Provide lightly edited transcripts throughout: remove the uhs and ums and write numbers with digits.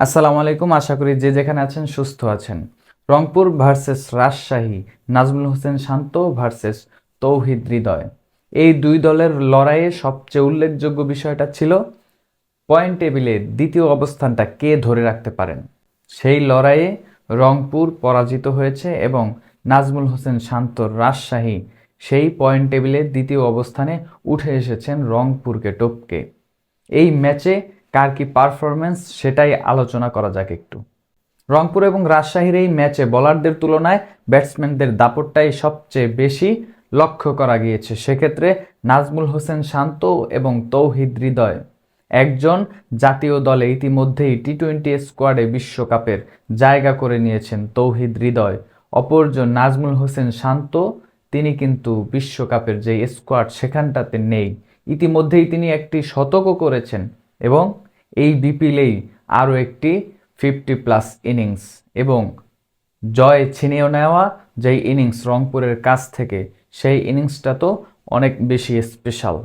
আসসালামু আলাইকুম। আশা করি যে যেখানে আছেন সুস্থ আছেন। রংপুর ভার্সেস রাজশাহী, নাজমুল হোসেন শান্ত ভার্সেস তৌহিদ হৃদয়, এই দুই দলের লড়াইয়ে সবচেয়ে উল্লেখযোগ্য বিষয়টা ছিল পয়েন্ট টেবিলে দ্বিতীয় অবস্থানটা কে ধরে রাখতে পারেন। সেই লড়াইয়ে রংপুর পরাজিত হয়েছে এবং নাজমুল হোসেন শান্তর রাজশাহী সেই পয়েন্ট টেবিলে দ্বিতীয় অবস্থানে উঠে এসেছেন রংপুরকে টপকে। এই ম্যাচে কার কি পারফরমেন্স সেটাই আলোচনা করা যাক একটু। রংপুর এবং রাজশাহীর এই ম্যাচে বোলারদের তুলনায় ব্যাটসম্যানদের দাপটটাই সবচেয়ে বেশি লক্ষ্য করা গিয়েছে। সেক্ষেত্রে নাজমুল হোসেন শান্ত এবং তৌহিদ হৃদয়, একজন জাতীয় দলে ইতিমধ্যেই টি-20 স্কোয়াডে বিশ্বকাপের জায়গা করে নিয়েছেন তৌহিদ হৃদয়, অপরজন নাজমুল হোসেন শান্ত তিনি কিন্তু বিশ্বকাপের যে স্কোয়াড সেখানটাতে নেই। ইতিমধ্যেই তিনি একটি শতকও করেছেন এবং এই বিপিএলেই আরও একটি 50+ ইনিংস এবং জয় ছিনিয়ে নেওয়া যেই ইনিংস রংপুরের কাছ থেকে, সেই ইনিংসটা তো অনেক বেশি স্পেশাল।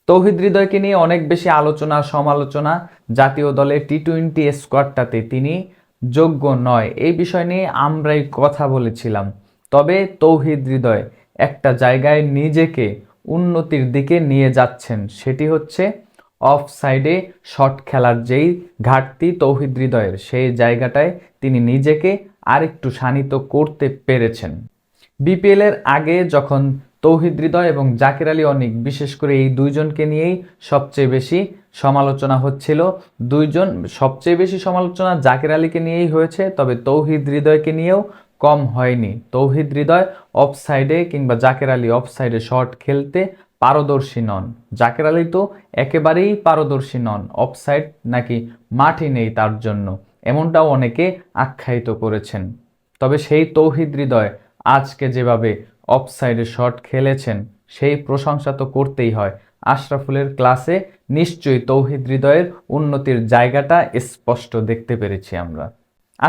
তৌহিদ হৃদয়কে নিয়ে অনেক বেশি আলোচনা সমালোচনা, জাতীয় দলের টি-20 স্কোয়াডটাতে তিনি যোগ্য নয়, এই বিষয় নিয়ে আমরাই কথা বলেছিলাম। তবে তৌহিদ হৃদয় একটা জায়গায় নিজেকে উন্নতির দিকে নিয়ে যাচ্ছেন, সেটি হচ্ছে অফ সাইডে শট খেলার যেই ঘাটতি তৌহিদ হৃদয়ের, সেই জায়গাটায় তিনি নিজেকে আরেকটু শানিত করতে পেরেছেন। বিপিএলের আগে যখন তৌহিদ হৃদয় এবং জাকের আলী অনিক, বিশেষ করে এই দুইজনকে নিয়েই সবচেয়ে বেশি সমালোচনা হচ্ছিল, দুইজন সবচেয়ে বেশি সমালোচনা জাকের আলীকে নিয়েই হয়েছে, তবে তৌহিদ হৃদয়কে নিয়েও কম হয়নি। তৌহিদ হৃদয় অফ সাইডে কিংবা জাকের আলী অফ সাইডে শট খেলতে পারদর্শী নন, জাকের আলী তো একেবারেই পারদর্শী নন, অফ সাইড নাকি মাঠই নেই তার জন্য, এমনটাও অনেকে আখ্যায়িত করেছেন। তবে সেই তৌহিদ হৃদয় আজকে যেভাবে অফসাইডে শট খেলেছেন সেই প্রশংসা তো করতেই হয়। আশরাফুলের ক্লাসে নিশ্চয়ই তৌহিদ হৃদয়ের উন্নতির জায়গাটা স্পষ্ট দেখতে পেরেছি আমরা।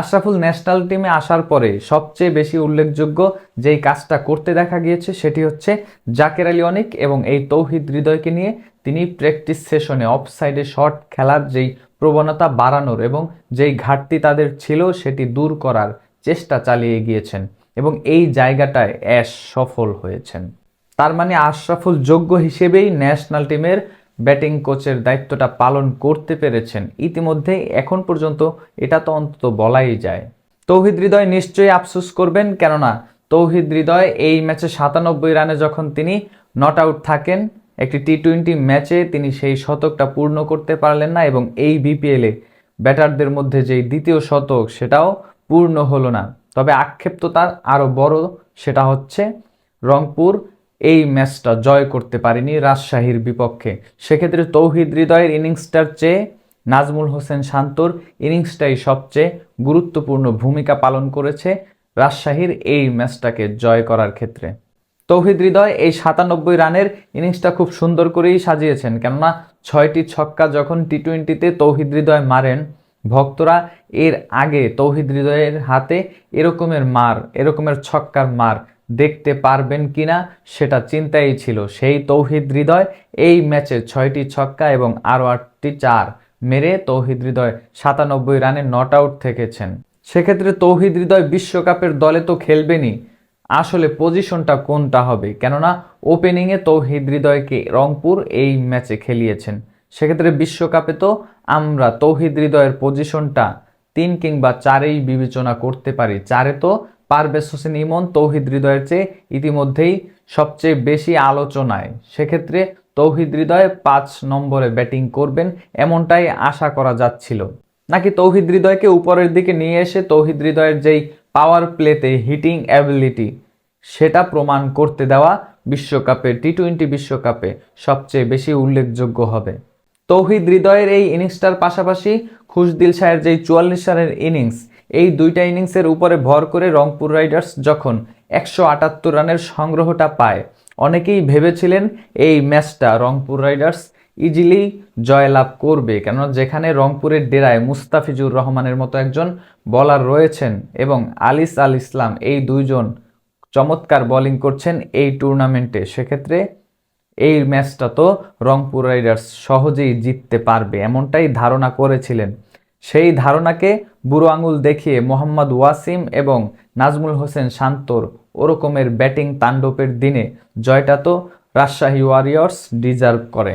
আশরাফুল ন্যাশনাল টিমে আসার পরে সবচেয়ে বেশি উল্লেখযোগ্য যেই কাজটা করতে দেখা গিয়েছে সেটি হচ্ছে জাকের আলী অনিক এবং এই তৌহিদ হৃদয়কে নিয়ে তিনি প্র্যাকটিস সেশনে অফসাইডে শট খেলার যেই প্রবণতা বাড়ানোর এবং যেই ঘাটতি তাদের ছিল সেটি দূর করার চেষ্টা চালিয়ে গিয়েছেন এবং এই জায়গাটায় অ্যাশ সফল হয়েছেন। তার মানে আশরাফুল যোগ্য হিসেবেই ন্যাশনাল টিমের ব্যাটিং কোচের দায়িত্বটা পালন করতে পেরেছেন ইতিমধ্যে, এখন পর্যন্ত এটা তো অন্তত বলাই যায়। তৌহিদ হৃদয় নিশ্চয়ই আফসোস করবেন, কেননা তৌহিদ হৃদয় এই ম্যাচে 97 রানে যখন তিনি নট আউট থাকেন, একটি টি-20 ম্যাচে তিনি সেই শতকটা পূর্ণ করতে পারলেন না এবং এই বিপিএলে ব্যাটারদের মধ্যে যেই দ্বিতীয় শতক সেটাও পূর্ণ হলো না। তবে আক্ষেপ তো তার আরও বড়, সেটা হচ্ছে রংপুর এই ম্যাচটা জয় করতে পারেনি রাজশাহীর বিপক্ষে। সেক্ষেত্রে তৌহিদ হৃদয়ের ইনিংসটার চেয়ে নাজমুল হোসেন শান্তর ইনিংসটাই সবচেয়ে গুরুত্বপূর্ণ ভূমিকা পালন করেছে রাজশাহীর এই ম্যাচটাকে জয় করার ক্ষেত্রে। তৌহিদ হৃদয় এই 97 রানের ইনিংসটা খুব সুন্দর করেই সাজিয়েছেন, কেননা 6টি ছক্কা যখন টি-20তে তৌহিদ হৃদয় মারেন, ভক্তরা এর আগে তৌহিদ হৃদয়ের হাতে এরকমের ছক্কার মার দেখতে পারবেন কিনা সেটা চিন্তাই ছিল। সেই তৌহিদ হৃদয় এই ম্যাচে 6টি ছক্কা এবং আরও 8টি চার মেরে তৌহিদ হৃদয় 97 রানে নট আউট থেকেছেন। সেক্ষেত্রে তৌহিদ হৃদয় বিশ্বকাপের দলে তো খেলবেনই, আসলে পজিশনটা কোনটা হবে, কেননা ওপেনিংয়ে তৌহিদ হৃদয়কে রংপুর এই ম্যাচে খেলিয়েছেন। সেক্ষেত্রে বিশ্বকাপে তো আমরা তৌহিদ হৃদয়ের পজিশনটা 3 কিংবা 4এই বিবেচনা করতে পারি। 4-এ তো পারভেজ হোসেন ইমন তৌহিদ হৃদয়ের চেয়ে ইতিমধ্যেই সবচেয়ে বেশি আলোচনায়। সেক্ষেত্রে তৌহিদ হৃদয় 5 নম্বরে ব্যাটিং করবেন এমনটাই আশা করা যাচ্ছিল, নাকি তৌহিদ হৃদয়কে উপরের দিকে নিয়ে এসে তৌহিদ হৃদয়ের যেই পাওয়ার প্লেতে হিটিং অ্যাবিলিটি সেটা প্রমাণ করতে দেওয়া বিশ্বকাপে টি-20 বিশ্বকাপে সবচেয়ে বেশি উল্লেখযোগ্য হবে। তৌহিদ হৃদয়ের এই ইনিংসটার পাশাপাশি খুশদিল শাহের যেই 44 রানের ইনিংস, এই দুইটা ইনিংসের উপরে ভর করে রংপুর রাইডার্স যখন 178 রানের সংগ্রহটা পায়, অনেকেই ভেবেছিলেন এই ম্যাচটা রংপুর রাইডার্স ইজিলি জয়লাভ করবে, কেননা যেখানে রংপুরের ডেরায় মুস্তাফিজুর রহমানের মতো একজন বোলার রয়েছেন এবং আলিস আল ইসলাম, এই দুইজন চমৎকার বোলিং করছেন এই টুর্নামেন্টে। সেক্ষেত্রে এই ম্যাচটা তো রংপুর রাইডার্স সহজেই জিততে পারবে এমনটাই ধারণা করেছিলেন। সেই ধারণাকে বুড়ো আঙুল দেখিয়ে মোহাম্মদ ওয়াসিম এবং নাজমুল হোসেন শান্তর ওরকমের ব্যাটিং তাণ্ডবের দিনে জয়টা তো রাজশাহী ওয়ারিয়র্স ডিজার্ভ করে।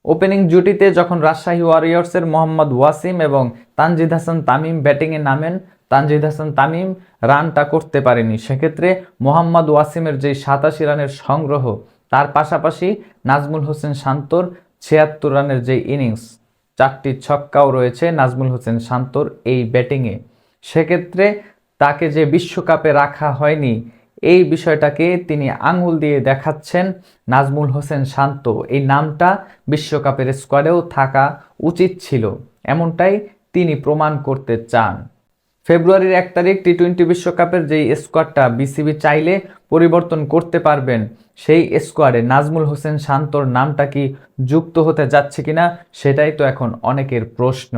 ওপেনিং জুটিতে যখন রাজশাহী ওয়ারিয়র্সের মোহাম্মদ ওয়াসিম এবং তানজিদ হাসান তামিম ব্যাটিংয়ে নামেন, তানজিদ হাসান তামিম রানটা করতে পারেনি। সেক্ষেত্রে মোহাম্মদ ওয়াসিমের যেই 87 রানের সংগ্রহ, তার পাশাপাশি নাজমুল হোসেন শান্তর 76 রানের যে ইনিংস, 4টি ছক্কাও রয়েছে নাজমুল হোসেন শান্তর এই ব্যাটিংয়ে। সেক্ষেত্রে তাকে যে বিশ্বকাপে রাখা হয়নি, এই বিষয়টাকে তিনি আঙুল দিয়ে দেখাচ্ছেন। নাজমুল হোসেন শান্ত এই নামটা বিশ্বকাপের স্কোয়াডেও থাকা উচিত ছিল, এমনটাই তিনি প্রমাণ করতে চান। ফেব্রুয়ারির 1 তারিখ টি-20 বিশ্বকাপের যেই স্কোয়াডটা বিসিবি চাইলে পরিবর্তন করতে পারবেন, সেই স্কোয়াডে নাজমুল হোসেন শান্তর নামটা কি যুক্ত হতে যাচ্ছে কিনা, সেটাই তো এখন অনেকের প্রশ্ন।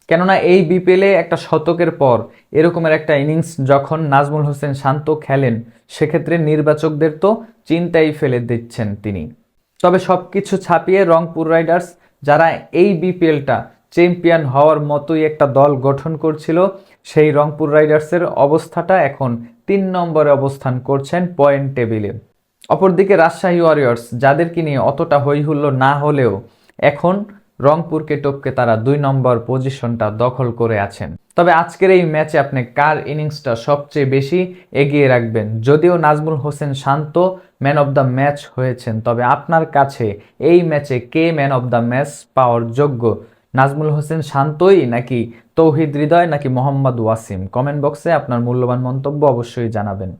কেননা এই বিপিএলে একটা শতকের পর এরকমের একটা ইনিংস যখন নাজমুল হোসেন শান্ত খেলেন, সেক্ষেত্রে নির্বাচকদের তো চিন্তাই ফেলে দিচ্ছেন তিনি। তবে সবকিছু ছাপিয়ে রংপুর রাইডার্স, যারা এই বিপিএলটা চ্যাম্পিয়ন হওয়ার মতোই একটা দল গঠন করছিল, সেই রংপুর রাইডার্সের অবস্থাটা এখন 3 নম্বরে অবস্থান করছেন পয়েন্ট টেবিলে। অপরদিকে রাজশাহী ওয়ারিয়র্স, যাদেরকে নিয়ে অতটা হইহুল্লো না হলেও এখন রংপুরকে টপকে তারা 2 নম্বর পজিশনটা দখল করে আছেন। তবে আজকের এই ম্যাচে আপনি কার ইনিংসটা সবচেয়ে বেশি এগিয়ে রাখবেন? যদিও নাজমুল হোসেন শান্ত ম্যান অব দ্য ম্যাচ হয়েছেন, তবে আপনার কাছে এই ম্যাচে কে ম্যান অব দ্য ম্যাচ পাওয়ার যোগ্য? নাজমুল হোসেন শান্তই, নাকি তৌহিদ হৃদয়, নাকি মোহাম্মদ ওয়াসিম? কমেন্ট বক্সে আপনার মূল্যবান মন্তব্য অবশ্যই জানাবেন।